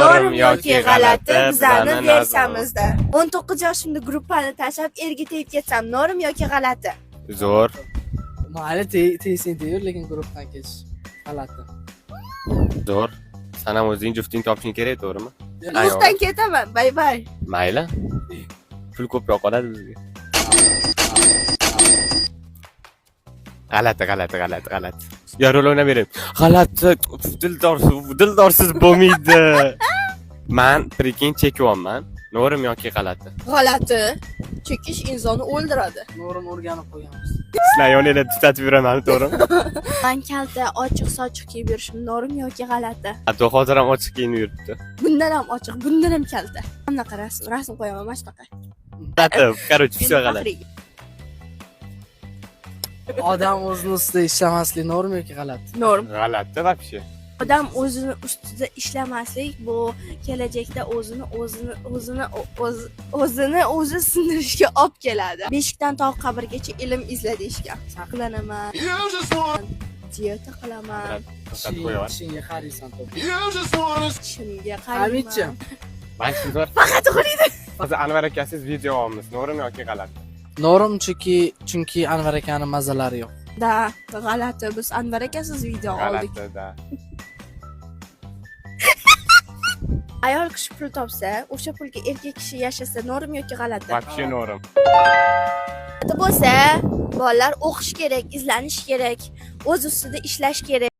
To'g'rimi yoki g'alati bizlarni versiyamizda. 19 yoshimda gruppani tashlab erga tegib ketsam, to'g'rimi yoki g'alati? Zo'r. Mayli tegsin tegir, lekin guruhdan ketish g'alati. Zo'r. Sen ham o'zing jufting topishing kerak, to'g'rimi? Guruhdan ketaman. Bay bay. Mayli. Pul ko'proq qoladi bizga. G'alati. Yorol o'ynayvering. G'alati, dildorsiz bo'lmaydi. Men prekin chekyapman. To'g'rimi yoki g'alati? G'alati. Chekish insonni o'ldiradi. No'rim o'rganib qo'yamiz. Sizlar yoningizda tutatib yuraman, to'g'rimi? Men kalta ochiq sochiq kiyib yurishim to'g'rimi yoki g'alati? Hatto hozir ham ochiq kiyinib yuribdi. Bundan ham ochiq, bundan ham kalta. Bunaqa rasm qo'yaman, mana shunaqa. Короче, все g'alati. Odam o'zini ustida ishlamaslik norm yoki g'alati? Norm. G'alati вообще. Odam o'zini ustida ishlamaslik bu kelajakda o'zini o'zi sindirishga olib keladi. Beshikdan to qabrgacha ilm izla deyishgan. Saqlanaman. Diyeta qilaman. Ishingga qaraysan to'g'ri. Ishimga Hamidchi. qarayman. Zo'r. Faqat uxlaydi. Hozir Anvar akasiz video olamiz. To'g'rimi yoki g'alati? No'rim chunki Anvar akaning mazalari yo'q. Da, g'alati. Biz Anvar akasiz video oldik. G'alati-da. Ayol kishi pul topsa, o'sha pulga erkak kishi yashasa, to'g'rimi yoki g'alati? Вообще no'rim. Bo'lsa, bolalar o'qish kerak, izlanish kerak, o'z ustida ishlash kerak.